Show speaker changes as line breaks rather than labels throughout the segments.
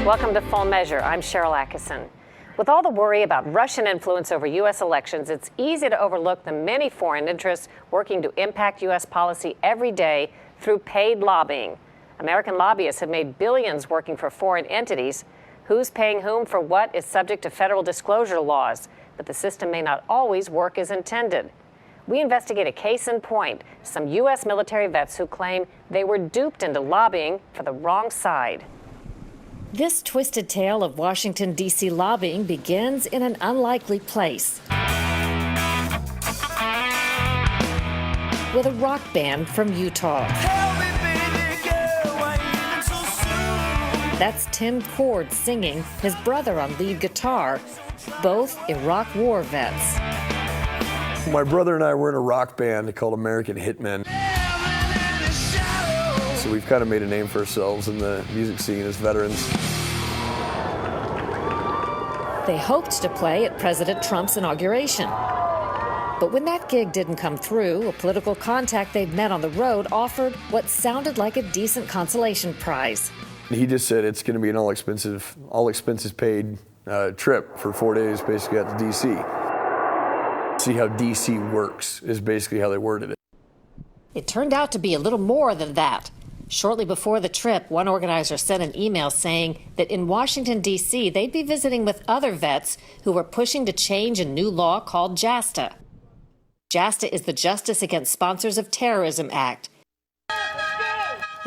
Welcome to Full Measure. I'm Sharyl Attkisson. With all the worry about Russian influence over U.S. elections, it's easy to overlook the many foreign interests working to impact U.S. policy every day through paid lobbying. American lobbyists have made billions working for foreign entities. Who's paying whom for what is subject to federal disclosure laws, but the system may not always work as intended. We investigate a case in point, some U.S. military vets who claim they were duped into lobbying for the wrong side.
This twisted tale of Washington, D.C. lobbying begins in an unlikely place. With a rock band from Utah. That's Tim Cord singing, his brother on lead guitar, both Iraq War vets.
My brother and I were in a rock band called American Hitmen. So we've kind of made a name for ourselves in the music scene as veterans.
They hoped to play at President Trump's inauguration. But when that gig didn't come through, a political contact they'd met on the road offered what sounded like a decent consolation prize.
He just said it's going to be an all expenses paid trip for 4 days, basically out to D.C. See how D.C. works is basically how they worded it.
It turned out to be a little more than that. Shortly before the trip, one organizer sent an email saying that in Washington, D.C., they'd be visiting with other vets who were pushing to change a new law called JASTA. JASTA is the Justice Against Sponsors of Terrorism Act.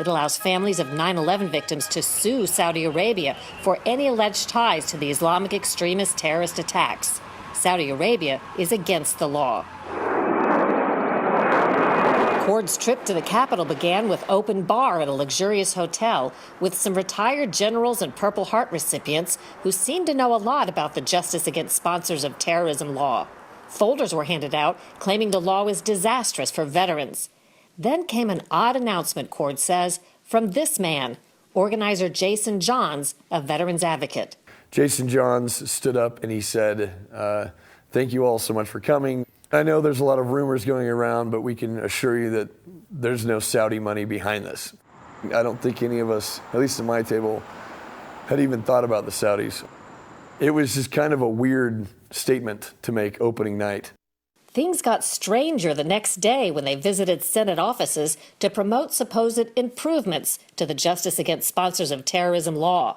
It allows families of 9/11 victims to sue Saudi Arabia for any alleged ties to the Islamic extremist terrorist attacks. Saudi Arabia is against the law. Cord's trip to the Capitol began with open bar at a luxurious hotel with some retired generals and Purple Heart recipients who seemed to know a lot about the Justice Against Sponsors of Terrorism law. Folders were handed out claiming the law was disastrous for veterans. Then came an odd announcement, Cord says, from this man, organizer Jason Johns, a veterans advocate.
Jason Johns stood up and he said, thank you all so much for coming. I know there's a lot of rumors going around, but we can assure you that there's no Saudi money behind this. I don't think any of us, at least at my table, had even thought about the Saudis. It was just kind of a weird statement to make opening night.
Things got stranger the next day when they visited Senate offices to promote supposed improvements to the Justice Against Sponsors of Terrorism law.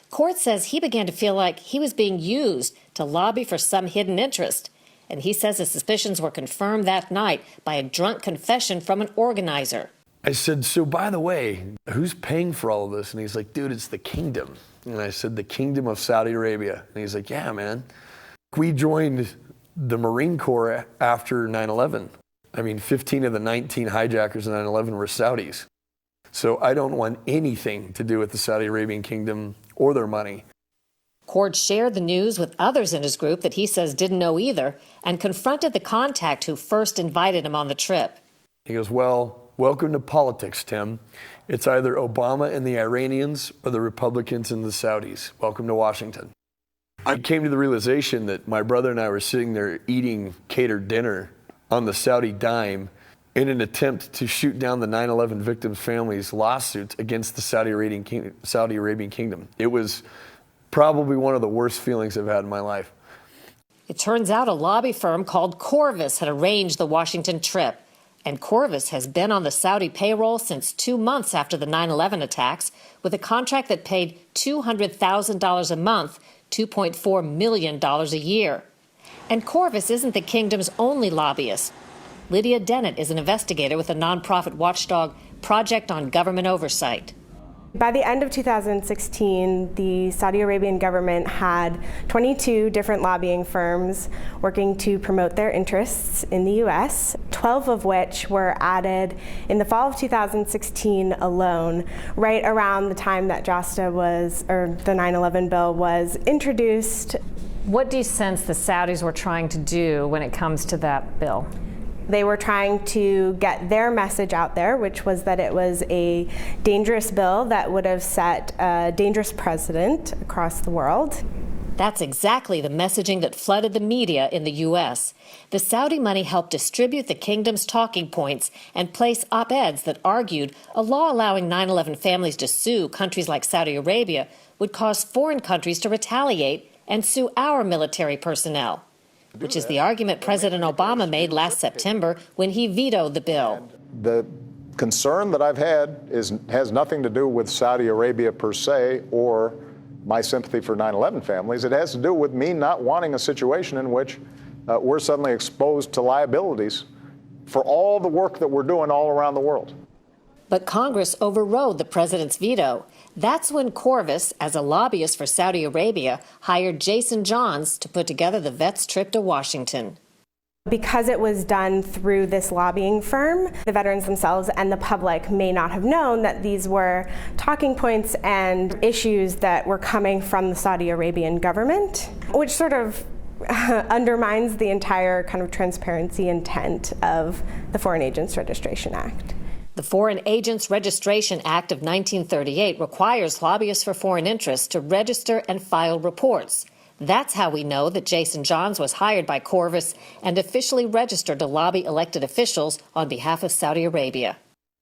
Cord says he began to feel like he was being used to lobby for some hidden interest. And he says his suspicions were confirmed that night by a drunk confession from an organizer.
I said, so by the way, who's paying for all of this? And he's like, dude, it's the kingdom. And I said, the kingdom of Saudi Arabia. And he's like, yeah, man. We joined the Marine Corps after 9/11. I mean, 15 of the 19 hijackers of 9/11 were Saudis. So I don't want anything to do with the Saudi Arabian kingdom or their money.
Cord shared the news with others in his group that he says didn't know either and confronted the contact who first invited him on the trip.
He goes, well, welcome to politics, Tim. It's either Obama and the Iranians or the Republicans and the Saudis. Welcome to Washington. I came to the realization that my brother and I were sitting there eating catered dinner on the Saudi dime in an attempt to shoot down the 9/11 victims' families' lawsuits against the Saudi Arabian kingdom. It was probably one of the worst feelings I've had in my life.
It turns out a lobby firm called Corvus had arranged the Washington trip. And Corvus has been on the Saudi payroll since 2 months after the 9/11 attacks, with a contract that paid $200,000 a month, $2.4 million a year. And Corvus isn't the kingdom's only lobbyist. Lydia Dennett is an investigator with a nonprofit watchdog Project on Government Oversight.
By the end of 2016, the Saudi Arabian government had 22 different lobbying firms working to promote their interests in the U.S., 12 of which were added in the fall of 2016 alone, right around the time that JASTA or the 9/11 bill was introduced.
What do you sense the Saudis were trying to do when it comes to that bill?
They were trying to get their message out there, which was that it was a dangerous bill that would have set a dangerous precedent across the world.
That's exactly the messaging that flooded the media in the U.S. The Saudi money helped distribute the kingdom's talking points and place op-eds that argued a law allowing 9/11 families to sue countries like Saudi Arabia would cause foreign countries to retaliate and sue our military personnel, which is the argument President Obama made last September when he vetoed the bill.
The concern that I've had has nothing to do with Saudi Arabia per se or my sympathy for 9/11 families. It has to do with me not wanting a situation in which we're suddenly exposed to liabilities for all the work that we're doing all around the world.
But Congress overrode the president's veto. That's when Corvus, as a lobbyist for Saudi Arabia, hired Jason Johns to put together the vets' trip to Washington.
Because it was done through this lobbying firm, the veterans themselves and the public may not have known that these were talking points and issues that were coming from the Saudi Arabian government, which sort of undermines the entire kind of transparency intent of the Foreign Agents Registration Act.
The Foreign Agents Registration Act of 1938 requires lobbyists for foreign interests to register and file reports. That's how we know that Jason Johns was hired by Corvus and officially registered to lobby elected officials on behalf of Saudi Arabia.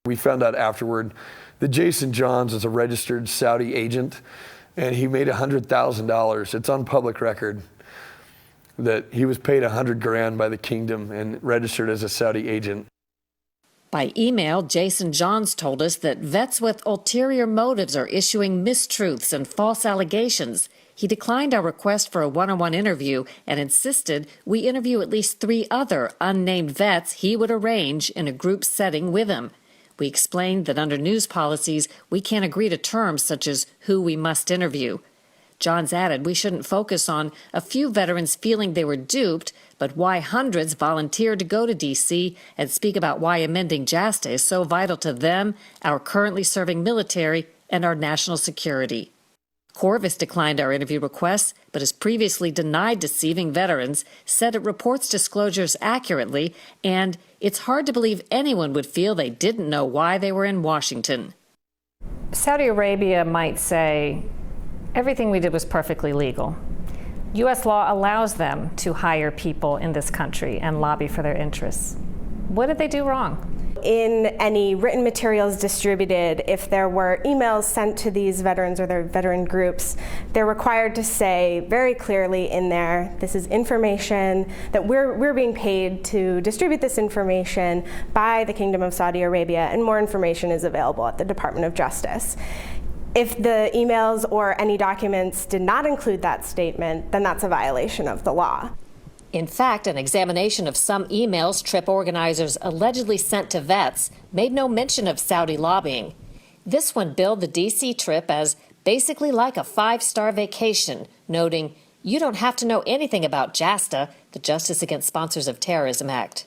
We found out afterward that Jason Johns is a registered Saudi agent, and he made $100,000. It's on public record that he was paid $100,000 by the kingdom and registered as a Saudi agent.
By email, Jason Johns told us that vets with ulterior motives are issuing mistruths and false allegations. He declined our request for a one-on-one interview and insisted we interview at least 3 other unnamed vets he would arrange in a group setting with him. We explained that under news policies, we can't agree to terms such as who we must interview. Johns added we shouldn't focus on a few veterans feeling they were duped, but why hundreds volunteered to go to D.C. and speak about why amending JASTA is so vital to them, our currently serving military, and our national security. Corvus declined our interview requests, but has previously denied deceiving veterans, said it reports disclosures accurately, and it's hard to believe anyone would feel they didn't know why they were in Washington.
Saudi Arabia might say, everything we did was perfectly legal. U.S. law allows them to hire people in this country and lobby for their interests. What did they do wrong?
In any written materials distributed, if there were emails sent to these veterans or their veteran groups, they're required to say very clearly in there, this is information that we're being paid to distribute this information by the Kingdom of Saudi Arabia, and more information is available at the Department of Justice. If the emails or any documents did not include that statement, then that's a violation of the law.
In fact, an examination of some emails trip organizers allegedly sent to vets made no mention of Saudi lobbying. This one billed the D.C. trip as basically like a 5-star vacation, noting, you don't have to know anything about JASTA, the Justice Against Sponsors of Terrorism Act.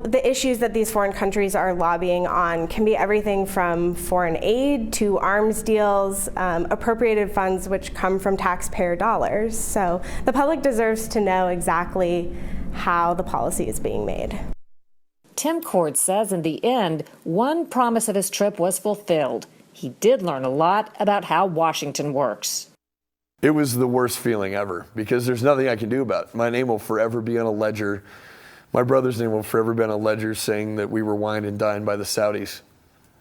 The issues that these foreign countries are lobbying on can be everything from foreign aid to arms deals, appropriated funds which come from taxpayer dollars. So the public deserves to know exactly how the policy is being made.
Tim Cord says in the end, one promise of his trip was fulfilled. He did learn a lot about how Washington works.
It was the worst feeling ever because there's nothing I can do about it. My name will forever be on a ledger. My brother's name will forever be on a ledger saying that we were wined and dined by the Saudis.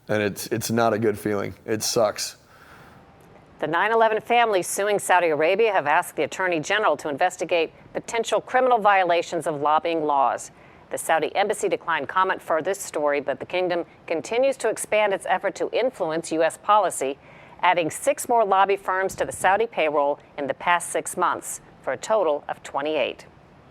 And it's not a good feeling. It sucks.
The 9/11 families suing Saudi Arabia have asked the Attorney General to investigate potential criminal violations of lobbying laws. The Saudi embassy declined comment for this story, but the kingdom continues to expand its effort to influence U.S. policy, adding 6 more lobby firms to the Saudi payroll in the past 6 months, for a total of 28.